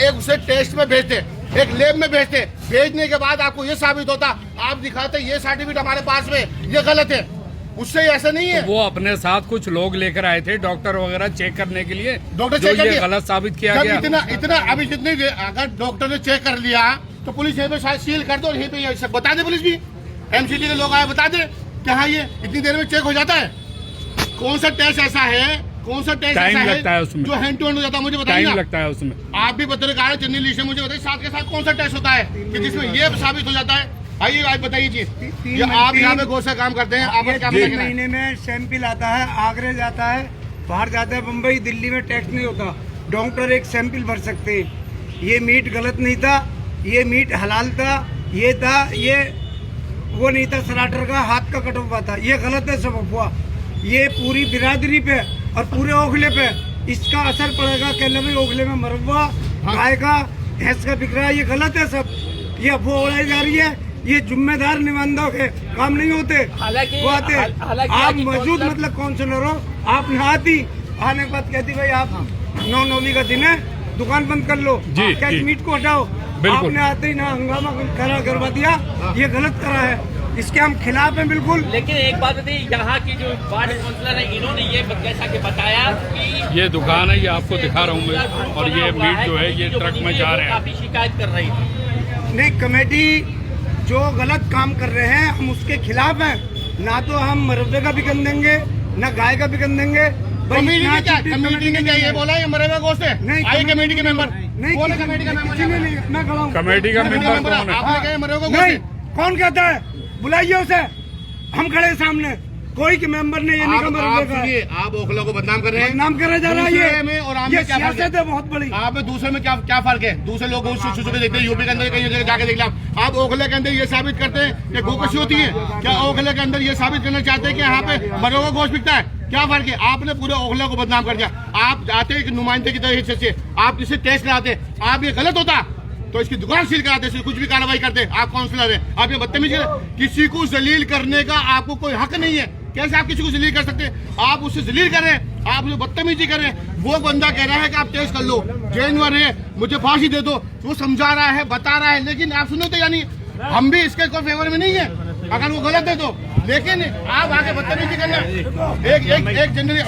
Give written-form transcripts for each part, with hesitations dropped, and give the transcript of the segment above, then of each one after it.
एक उसे टेस्ट में भेजते, एक लैब में भेजते, भेजने के बाद आपको ये साबित होता, आप दिखाते ये सर्टिफिकेट हमारे पास में, ये गलत है, उससे ऐसा नहीं है। तो वो अपने साथ कुछ लोग लेकर आए थे डॉक्टर वगैरह चेक करने के लिए, डॉक्टर जो ये गलत साबित किया गया। इतना अभी जितनी अगर डॉक्टर ने चेक कर लिया तो पुलिस यहीं पे शायद सील कर दो और यहीं पे बता दे, पुलिस भी एमसीडी के लोग आए बता दे कि हाँ ये इतनी देर में चेक हो जाता है। कौन सा टेस्ट ऐसा है, कौन सा टेस्ट ऐसा लगता है उसमें जो हैंड टू हैंड हो जाता है, मुझे बताइए। टाइम लगता है उसमें। आप भी पत्रकार जर्नलिस्ट है, मुझे बताइए साथ के साथ कौन सा टेस्ट होता है कि जिसमें ये साबित हो जाता है। आइए आप बताइए जी, आप यहाँ पे गोशा काम करते हैं, आप क्या 3 महीने में सैंपल आता है, आगरे जाता है, बाहर जाता है, मुंबई दिल्ली में टेस्ट नहीं होता, डॉक्टर एक सैंपल भर सकते हैं। ये मीट गलत नहीं था, ये मीट हलाल था, ये था, ये वो नहीं था स्लाटर का हाथ का कटा हुआ था, ये गलत है सब अफवाह। ये पूरी बिरादरी पे और पूरे ओखले पे इसका असर पड़ेगा। कहने में ओखले में मरवा गाय का भैंस का बिक रहा है, ये गलत है सब, ये अफवाह उड़ाई जा रही है। ये जिम्मेदार निबंधक है, काम नहीं होते वो आते। आप मौजूद मतलब काउंसलर हो, आप न आती, आने के बाद कहती भाई आप 9/9 का दिन है, दुकान बंद कर लो, कैश मीट को हटाओ। आपने आते ही ना हंगामा खड़ा करवा दिया, ये गलत करा है, इसके हम खिलाफ हैं बिल्कुल। लेकिन एक बात बताइए, यहाँ की जो वार्ड काउंसलर है इन्होंने ये जैसा कि बताया कि ये दुकान है, ये आपको दिखा रहा हूँ मैं, और ये मीट जो है ये ट्रक में जा रहे हैं। काफी शिकायत कर रही थी। नहीं, कमेटी जो गलत काम कर रहे हैं हम उसके खिलाफ हैं। ना तो हम मरवे का बिकन देंगे, ना गाय का बिकन देंगे। कमेटी ने क्या ये बोला ये मरेगा गोश्त है? नहीं, आइए कमेटी के मेंबर नहीं, कौन है कमेटी का मेंबर? मैं खड़ा हूँ। कमेटी का मेंबर कौन है? आपने कहा मरेगा गोश्त नहीं, है? कौन कहता है? बुलाइए उसे, हम खड़े सामने। कोई के मेंबर ने ये नहीं कहा। आप ओखला को बदनाम कर रहे हैं, नाम करा जा रहा है दूसरे में और आप में क्या फर्क सियासत है बहुत बड़ी। आप में दूसरे में क्या फर्क है? दूसरे लोग देखते हैं, यूपी के अंदर कहीं जगह जाके देख लिया। आप ओखले के अंदर ये साबित करते हैं कि गोकशी होती है क्या? ओखले के अंदर ये साबित करना चाहते हैं कि यहाँ पे मरोगा गोश्त बिकता है? क्या फर्क है? आपने पूरे ओखले को बदनाम कर दिया। आप आते एक नुमाइंदे की तरह से आप इसे टेस्ट कराते, आप ये गलत होता तो इसकी दुकान सील कराते, कुछ भी कार्रवाई करते। आप काउंसलर हैं, आप ये बदतमीजी किसी को जलील करने का आपको कोई हक नहीं है। कैसे आप किसी को जलील कर सकते हैं? आप उससे जलील कर रहे हैं, आप उसे बदतमीजी कर रहे हैं। वो बंदा कह रहा है कि आप टेस्ट कर लो, जानवर है, मुझे फांसी दे दो, वो समझा रहा है, बता रहा है, लेकिन आप सुनो तो यानी हम भी इसके कोई फेवर में नहीं है अगर वो गलत है तो। लेकिन आप आगे बदतमीजी करना, एक जनरली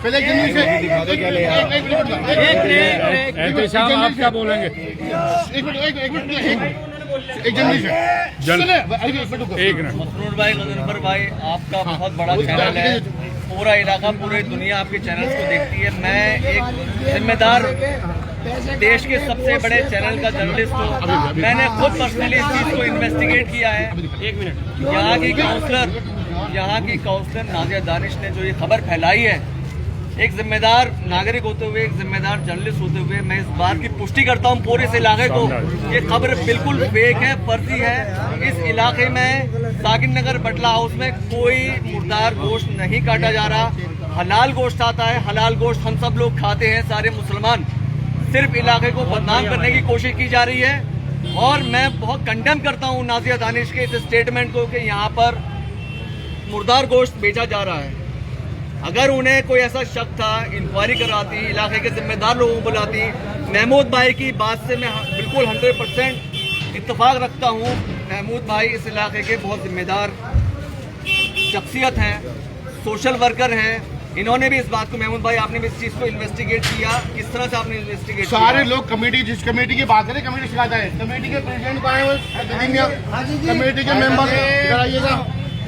पहले एक जनरली से एहतेशाम आप क्या बोलेंगे? एक जनरली से एक मिनट। मसरूर भाई, गजनफर भाई, आपका बहुत बड़ा चैनल है, पूरा इलाका पूरी दुनिया आपके चैनल्स को देखती है। मैं एक जिम्मेदार देश के सबसे बड़े चैनल का जर्नलिस्ट हूँ, मैंने खुद पर्सनली इस चीज़ को इन्वेस्टिगेट किया है। एक मिनट, यहाँ की काउंसलर नाजिया दानिश ने जो ये खबर फैलाई है, एक जिम्मेदार नागरिक होते हुए, एक जिम्मेदार जर्नलिस्ट होते हुए, मैं इस बात की पुष्टि करता हूँ पूरे इस इलाके को, ये खबर बिल्कुल फेक है, फर्जी है। इस इलाके में साकिर नगर बटला हाउस में कोई मुर्दार गोश्त नहीं काटा जा रहा, हलाल गोश्त आता है। हलाल गोश्त हम सब लोग खाते हैं, सारे मुसलमान। सिर्फ इलाके को बदनाम करने की कोशिश की जा रही है और मैं बहुत कंडेम करता हूँ नाजिया दानिश के इस स्टेटमेंट को कि यहाँ पर मुर्दार गोश्त बेचा जा रहा है। अगर उन्हें कोई ऐसा शक था, इंक्वायरी कराती, इलाके के जिम्मेदार लोगों को बुलाती। महमूद भाई की बात से मैं बिल्कुल 100% इत्तेफाक रखता हूँ। महमूद भाई इस इलाके के बहुत जिम्मेदार शख्सियत हैं, सोशल वर्कर हैं। इन्होंने भी इस बात को, महमूद भाई आपने भी इस चीज़ को इन्वेस्टिगेट किया, किस तरह से आपने इन्वेस्टिगेट किया? सारे लोग कमेटी, जिस कमेटी की बात करें, कमेटी शिकायत है, कमेटी के प्रेसिडेंट को आए हुए, कमेटी के मेंबर इधर आइएगा,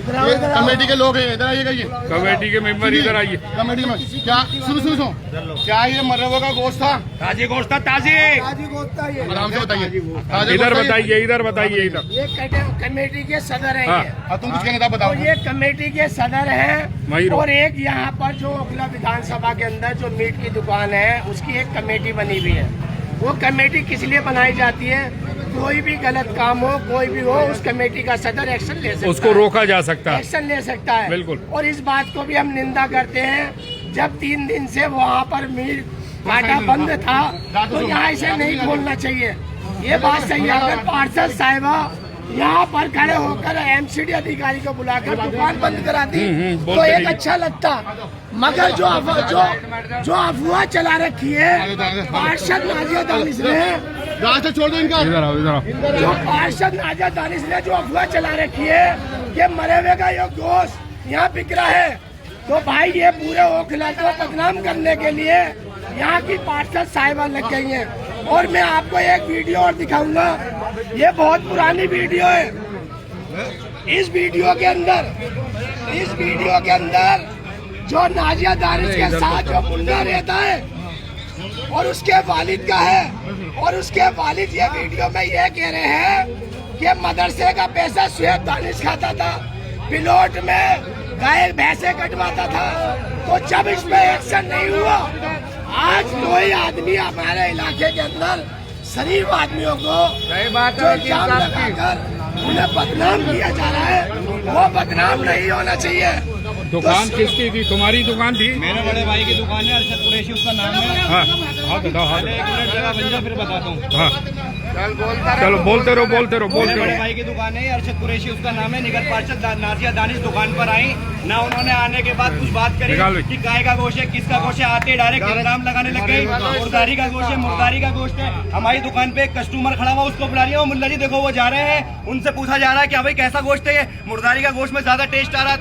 कमेटी के लोग हैं इधर आइएगा, ये कमेटी के मेंबर इधर आइए। कमेटी में क्या सुनो क्या ये मरवा का गोश्त था? ताजी गोश्त था, ताजी गोश्त था ये। आराम से बताइए, इधर बताइए, इधर बताइए, इधर। ये कमेटी के सदर है। हाँ। तुम कुछ कहना बताओ। ये कमेटी के सदर है और एक यहाँ पर जो ओखला विधानसभा के अंदर जो मीट की दुकान है उसकी एक कमेटी बनी हुई है। वो कमेटी किस लिए बनाई जाती है? कोई भी गलत काम हो, कोई भी हो, उस कमेटी का सदर एक्शन ले सकता है, उसको रोका जा सकता है, एक्शन ले सकता है। बिल्कुल। और इस बात को भी हम निंदा करते हैं, जब 3 दिन से वहाँ पर मीट काटा बंद था तो यहाँ इसे नहीं खोलना चाहिए। ये बात सही है। अगर पार्षद साहिबा यहाँ पर खड़े होकर एमसीडी अधिकारी को बुलाकर दुकान बंद करा दी तो बोलते एक नहीं। अच्छा लगता, मगर जो अफवाह चला रखी है पार्षद नाजिया दानिश ने, रास्ता छोड़ दो इनका। इधर आओ, इधर आओ। जो पार्षद नाजिया दानिश ने जो अफवाह चला रखी है कि मरे हुए का ये गोश्त यहाँ बिक रहा है, तो भाई ये पूरे ओखला को बदनाम करने के लिए यहाँ की पार्षद साहिबा लग गई हैं। और मैं आपको एक वीडियो और दिखाऊंगा, ये बहुत पुरानी वीडियो है। इस वीडियो के अंदर जो नाजिया दानिश के साथ जो मुन्ना रहता है और उसके वालिद का है, और उसके वालिद ये वीडियो में ये कह रहे हैं कि मदरसे का पैसा शुएब दानिश खाता था, पिलोट में गाय भैंसे कटवाता था। तो जब इस पे एक्शन नहीं हुआ, आज कोई आदमी हमारे इलाके के अंदर शरीफ आदमियों को जो इल्जाम लगाकर उन्हें बदनाम किया जा रहा है, वो बदनाम नहीं होना चाहिए। दुकान किसकी थी? तुम्हारी दुकान थी? मेरे बड़े भाई की दुकान है, अरशद कुरैशी उसका नाम है। हाँ हाँ बताओ। हाँ एक मिनट जगह बन जाओ, फिर बताता हूँ। हाँ चलो बोलते रहो। मेरे बड़े भाई की दुकान है, अरशद कुरैशी उसका नाम है। निगर पार्षद नाजिया दानिश दुकान पर आई ना, उन्होंने आने के बाद कुछ बात करी कि गाय का गोश्त है, किसका गोश्त है, आते डायरेक्ट इल्जाम लगाने लग गई। मुर्दारी का गोश्त है, मुर्दारी का गोश्त है। हमारी दुकान पे एक कस्टमर खड़ा हुआ, उसको बुला रही है, मुल्ला जी देखो वो जा रहे हैं, उनसे पूछा जा रहा है कि भाई कैसा गोश्त है ये? मुर्दारी का गोश्त में ज्यादा टेस्ट आ रहा है,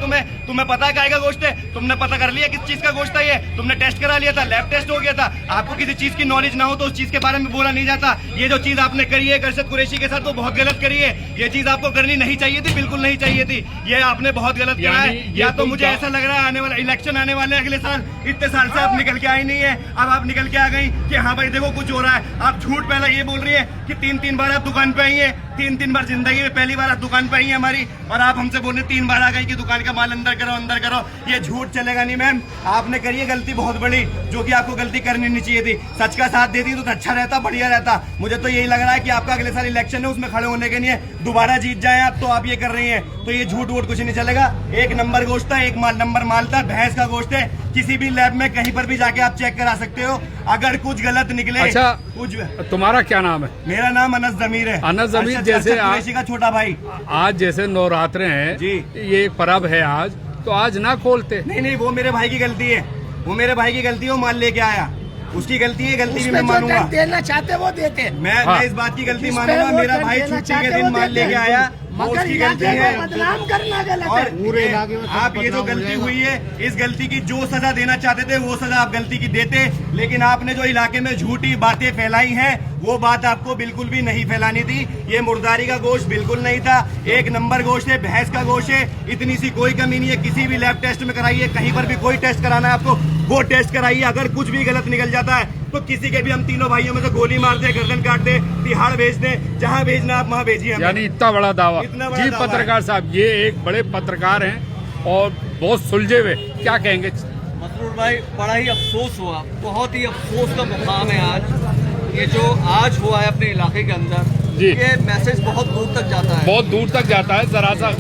तुम्हें पता है गाय का गोश्त है? तुमने पता कर लिया किस चीज का गोश्त है ये? तुमने टेस्ट करा लिया था, लैब टेस्ट हो गया था। आपको किसी चीज की नॉलेज ना हो तो उस चीज के बारे में बोला नहीं जाता। ये जो चीज आपने करी है अरशद कुरैशी के साथ, वो बहुत गलत करी है। ये चीज आपको करनी नहीं चाहिए थी, बिल्कुल नहीं चाहिए थी। ये आपने बहुत गलत करा है। या तो मुझे ऐसा लग रहा है आने वाला इलेक्शन आने वाले अगले साल, इतने साल से आप निकल के आई नहीं है, अब आप निकल के आ गई कि हाँ भाई देखो कुछ हो रहा है। आप झूठ पहला ये बोल रही है कि 3 बार आप दुकान पे आई है, 3 बार जिंदगी में पहली बार आप दुकान पे आई है हमारी, और आप हमसे बोल रहे 3 बार आ गई कि दुकान का माल अंदर करो अंदर करो। ये झूठ चलेगा नहीं मैम। आपने करी है गलती बहुत बड़ी, जो कि आपको गलती करनी नहीं चाहिए थी। सच का साथ देती तो अच्छा रहता, बढ़िया रहता। मुझे तो यही लग रहा है कि आपका अगले साल इलेक्शन है, उसमें खड़े होने के लिए दोबारा जीत जाए आप, तो आप ये कर रही हैं। तो ये झूठ वूठ कुछ नहीं चलेगा। 1 नंबर गोश्त था, 1 नंबर माल था, भैंस का गोश्त है। किसी भी लैब में कहीं पर भी जाके आप चेक करा सकते हो। अगर कुछ गलत निकले, अच्छा कुछ, तुम्हारा क्या नाम है? मेरा नाम अनस जमीर है। अनस जमीर, जैसे कुरैशी का छोटा भाई। आज जैसे नवरात्रे हैं जी, ये पर्व है आज, तो आज ना खोलते? नहीं, वो मेरे भाई की गलती है, वो मेरे भाई की गलती है, वो माल लेके आया, उसकी गलती है, गलती भी मैं मानूंगा। देना चाहते वो देते, मैं इस बात की गलती मानूंगा। मेरा भाई छुट्टी के दिन माल लेके आया, मगर उसकी गलती है। बदनाम करना गलत और है। पूरे इलाके में आप ये जो गलती हुई है, इस गलती की जो सजा देना चाहते थे वो सजा आप गलती की देते, लेकिन आपने जो इलाके में झूठी बातें फैलाई हैं, वो बात आपको बिल्कुल भी नहीं फैलानी थी। ये मुर्दारी का गोश्त बिल्कुल नहीं था, 1 नंबर गोश्त है, भैंस का गोश्त है। इतनी सी कोई कमी नहीं है। किसी भी लैब टेस्ट में कराइए, कहीं पर भी कोई टेस्ट कराना है आपको, वो टेस्ट कराइए। अगर कुछ भी गलत निकल जाता है तो किसी के भी हम तीनों भाइयों में से गोली मार दे, गर्दन काट दे, तिहाड़ भेज दे, जहाँ भेजना आप वहाँ भेजिए। यानी इतना बड़ा दावा। इतना बड़ा जी दावा पत्रकार साहब, ये एक बड़े पत्रकार हैं और बहुत सुलझे हुए, क्या कहेंगे? मसरूर भाई, बड़ा ही अफसोस हुआ, बहुत ही अफसोस का मुकाम है आज। ये जो आज हुआ है अपने इलाके के अंदर, जी, ये मैसेज बहुत दूर तक जाता है, बहुत दूर तक जाता है। जरा सा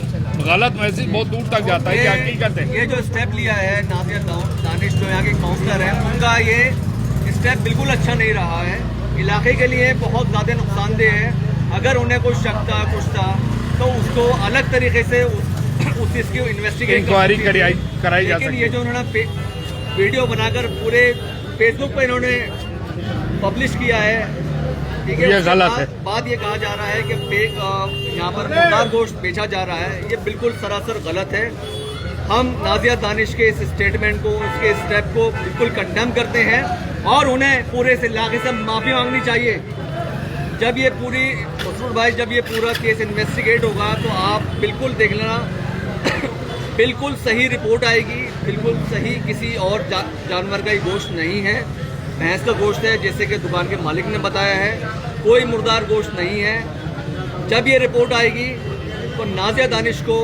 गलत मैसेज बहुत दूर तक जाता है। क्या हकीकत है? ये जो स्टेप लिया है नाजिया दानिश, जो यहाँ के काउंसलर हैं, उनका ये स्टेप बिल्कुल अच्छा नहीं रहा है। इलाके के लिए बहुत ज़्यादा नुकसानदेह है। अगर उन्हें कोई शक था, कुछ था, तो उसको अलग तरीके से उस चीज़ की इन्वेस्टिगेट इंक्वायरी कराई जा सकती लेकिन है। ये जो उन्होंने वीडियो बनाकर पूरे फेसबुक पे इन्होंने पब्लिश किया है, ठीक है, ये गलत है। बात ये कहा जा रहा है कि फेक यहाँ पर मुर्दार गोश्त बेचा जा रहा है, ये बिल्कुल सरासर गलत है। हम नाजिया दानिश के इस स्टेटमेंट को, इसके स्टेप को बिल्कुल कंडेम करते हैं और उन्हें पूरे इस इलाके से माफ़ी मांगनी चाहिए। जब ये पूरी मसरूर भाई, जब ये पूरा केस इन्वेस्टिगेट होगा तो आप बिल्कुल देख लेना, बिल्कुल सही रिपोर्ट आएगी, बिल्कुल सही, किसी और जानवर का ही गोश्त नहीं है, भैंस का गोश्त है, जैसे कि दुकान के मालिक ने बताया है, कोई मुर्दार गोश्त नहीं है। जब ये रिपोर्ट आएगी तो नाजिया दानिश को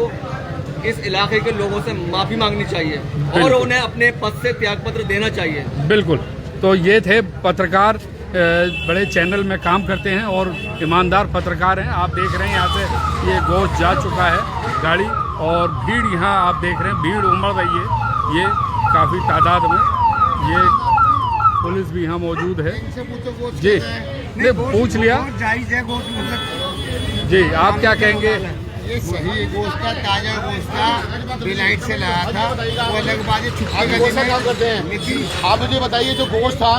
इस इलाके के लोगों से माफ़ी मांगनी चाहिए और उन्हें अपने पद से त्यागपत्र देना चाहिए। बिल्कुल। तो ये थे पत्रकार, बड़े चैनल में काम करते हैं और ईमानदार पत्रकार हैं। आप देख रहे हैं यहाँ से ये गोश्त जा चुका है गाड़ी, और भीड़ यहाँ आप देख रहे हैं, भीड़ उमड़ रही है ये काफ़ी तादाद में। ये पुलिस भी यहाँ मौजूद है। जी, ने पूछ लिया। जायज़ है गोश्त, मतलब जी आप क्या कहेंगे? ये सही गोश्त का, ताजा गोश्त का, डिलाइट से लाया था, वो अलग बात है। छुट्टी का दिन काम करते हैं। लेकिन आप मुझे बताइए, जो गोश्त था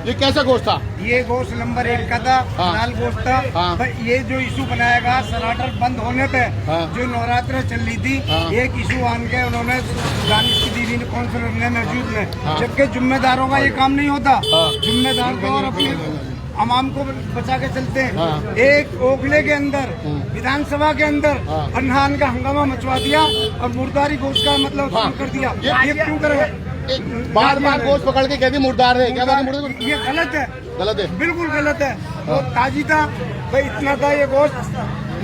ये कैसा गोश्त था? ये गोश्त नंबर 1 का था, हाँ। लाल गोश्त था। हाँ। भाई ये जो इशू बनाया गया सलाटर बंद होने पे, हाँ। जो नवरात्र चल रही थी, हाँ। एक इशू आन के उन्होंने दानिश की दीदी ने, काउंसलर ने, मौजूद ने, हाँ। जबकि जिम्मेदारों का ये काम नहीं होता। हाँ। जिम्मेदार तो और अपने अवाम को बचा के चलते हैं। हाँ। एक ओखले के अंदर, विधानसभा के अंदर हाँ। अनहान का हंगामा मचवा दिया और मुर्दारी गोश्त का मतलब हाँ। शुरू कर दिया। ये क्यों करेगा? बार बार गोश्त पकड़ के कहती मुर्दार है, क्या बात है? मुर्दार ये गलत है, गलत है। बिल्कुल गलत है। वो ताजी था भाई, इतना था ये गोश्त।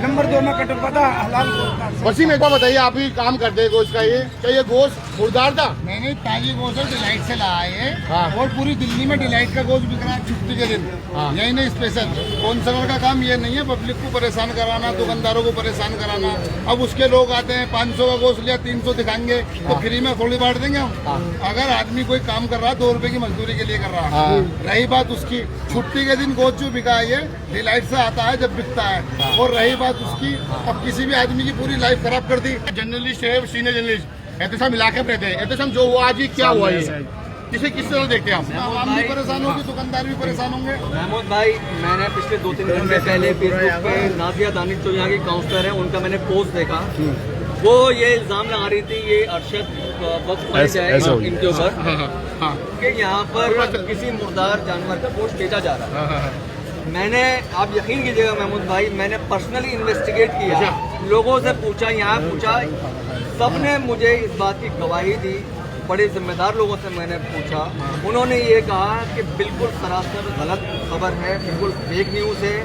नंबर 2 में कटवा था, हलाल गोश्त था। वसीम एक बार बताइए, आप ही काम करते हैं गोश्त का, ये क्या ये गोश्त मुर्दार था? मैंने ताजी गोश्त डिलाइट से लाया है। हाँ। और पूरी दिल्ली में डिलाइट का गोश्त बिक रहा है छुट्टी के दिन। हाँ। यही नहीं स्पेशल काउंसलर का काम ये नहीं है पब्लिक को परेशान कराना, दुकानदारों को परेशान कराना। अब उसके लोग आते हैं 500 का गोश्त लिया 300 दिखाएंगे तो फ्री में थोड़ी बांट देंगे हम। अगर आदमी कोई काम कर रहा है 2 रुपए की मजदूरी के लिए कर रहा है। रही बात उसकी छुट्टी के दिन गोश्त जो बिका है ये डिलाइट से आता है जब बिकता है। और रही बात उसकी, अब किसी भी आदमी की पूरी लाइफ खराब कर दी। जर्नलिस्ट है, सीनियर जर्नलिस्ट एहतसाम इलाके में रहते हैं। एहतसाम जो हुआ आज, ये क्या हुआ? ये इसे किस तरह देखते हैं आप? आवाम भी परेशान होगी, दुकानदार भी परेशान होंगे। महमूद भाई, मैंने पिछले 2-3 घंटे पहले फेसबुक पे नाजिया दानिश जो यहाँ की काउंसलर है उनका मैंने पोस्ट देखा। वो ये इल्जाम लगा रही थी, ये अरशद वक्त हो जाएगा इनके ऊपर कि यहाँ पर किसी मुर्दार जानवर का गोश्त बेचा जा रहा है। मैंने, आप यकीन कीजिएगा महमूद भाई, मैंने पर्सनली इन्वेस्टिगेट किया, लोगों से पूछा, यहाँ पूछा, सबने मुझे इस बात की गवाही दी। बड़े जिम्मेदार लोगों से मैंने पूछा, उन्होंने ये कहा कि बिल्कुल सरासर गलत खबर है, बिल्कुल फेक न्यूज़ है।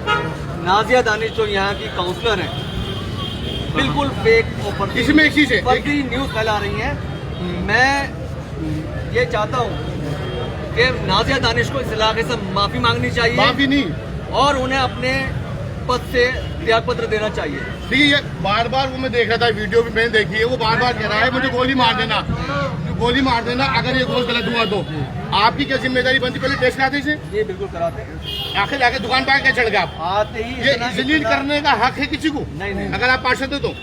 नाजिया दानिश जो यहाँ की काउंसलर हैं, बिल्कुल फेक और इसमें एक चीज़ है, फर्जी न्यूज़ फैला रही हैं। मैं ये चाहता हूँ कि नाजिया दानिश को इस इलाके से माफ़ी मांगनी चाहिए, माफी नहीं, और उन्हें अपने पद से त्यागपत्र देना चाहिए। देखिए ये बार बार वो मैं देख रहा था, वीडियो भी मैंने देखी है, वो बार बार कह रहा है मुझे गोली मार देना, गोली मार देना अगर ये गोश्त गलत हुआ तो। आपकी क्या जिम्मेदारी बनती? पहले टेस्ट कराते इसे, ये बिल्कुल कराते हैं। आखिर आके दुकान पर क्या चढ़ गए आप? आते ही ये इतना- जलील करने का हक है किसी को? नहीं। अगर आप पार्षद हो तो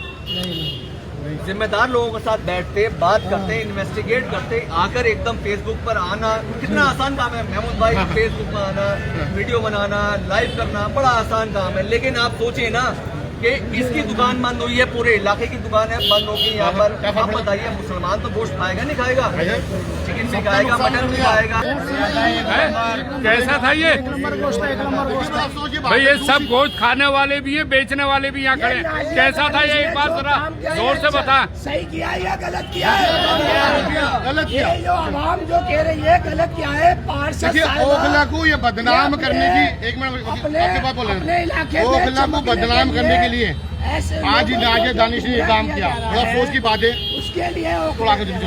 जिम्मेदार लोगों के साथ बैठते, बात करते, इन्वेस्टिगेट करते, आकर एकदम फेसबुक पर आना कितना आसान काम है महमूद भाई। फेसबुक पर आना, वीडियो बनाना, लाइव करना बड़ा आसान काम है। लेकिन आप सोचिए ना कि इसकी दुकान बंद हुई है, पूरे इलाके की दुकान है बंद होगी यहाँ पर। आप बताइए, मुसलमान तो गोश्त खाएगा नहीं खाएगा? चिकन भी खाएगा, मटन भी खाएगा। कैसा था ये? भाई ये सब गोश्त खाने वाले भी है, बेचने वाले भी यहाँ खड़े हैं। कैसा था ये? एक बार जरा जोर से बता। सही किया या गलत किया है? गलत किया। ये जो आवाम जो कह रही है गलत किया है, पार्षद देखिए साहिबा ओखला को ये बदनाम करने की, एक मिनट आपके बात बोल अपने इलाके में ओखला को चमकने बदनाम के करने के लिए लिए ऐसे आज ही लोगों नाजिया को दानिश ने ये काम किया। बड़ा अफसोस की बात है। उसके लिए थोड़ा आगे चलिए।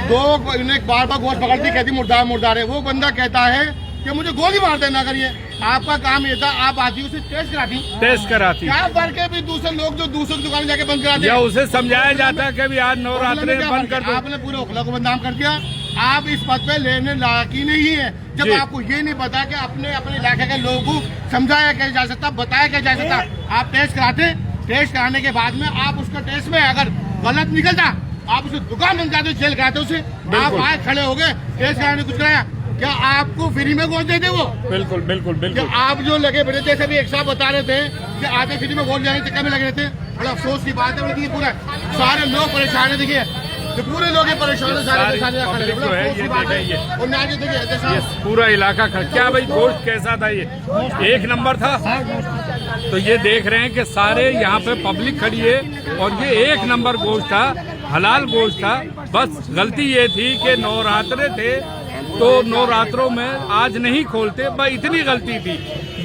दो इन्हें बार बार गोश्त पकड़ती, कहती मुर्दार मुर्दार है। वो बंदा कहता है कि मुझे गोली मार देना करिए। आपका काम ये था, आप आती उसे टेस्ट कराती। क्या फर्क है भी दूसरे लोग जो दूसरों की दुकान जाके बंद कराते या हैं? उसे समझाया जाता है कि भी आज नवरात्रि बंद कर दो। आपने पूरे ओखला को बदनाम कर दिया। आप इस पद पे लेने लायक ही नहीं है जब जी। आपको ये नहीं पता कि अपने इलाके के लोगों को समझाया कैसे जा सकता, बताया कैसे जा सकता। आप टेस्ट कराते, टेस्ट कराने के बाद में आप उसका टेस्ट में अगर गलत निकलता, आप उसे दुकान बंद कराते, जेल कराते उसे। आप आए खड़े हो गए, टेस्ट कराने कुछ कराया, क्या आपको फ्री में गोश्त देते वो? बिल्कुल बिल्कुल कि बिल्कुल। आप जो लगे बड़े जैसे भी एक साहब बता रहे थे कि आधे फ्री में गोश्त जाने चक्कर में लगे रहते हैं। बड़ा अफसोस की बात है। देखिए पूरा सारे लोग परेशान है। देखिए जो पूरे लोग हैं परेशान है, सारे सारी खड़े हैं। पब्लिक बड़ा जो है, अफसोस की ये बात है। देखिए, और नाजिया देखिए जैसा ये पूरा इलाका खड़ा। क्या भाई गोश्त कैसा था? ये 1 नंबर था। तो ये देख रहे हैं कि सारे यहाँ पे पब्लिक खड़ी है और ये 1 नंबर गोश्त था, हलाल गोश्त था। बस गलती ये थी कि नवरात्रे थे तो नवरात्रों में आज नहीं खोलते, बस इतनी गलती थी।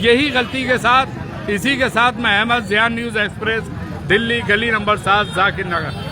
यही गलती के साथ, इसी के साथ मैं अहमद ज़ियान, न्यूज़ एक्सप्रेस, दिल्ली, गली नंबर 7, जाकिर नगर।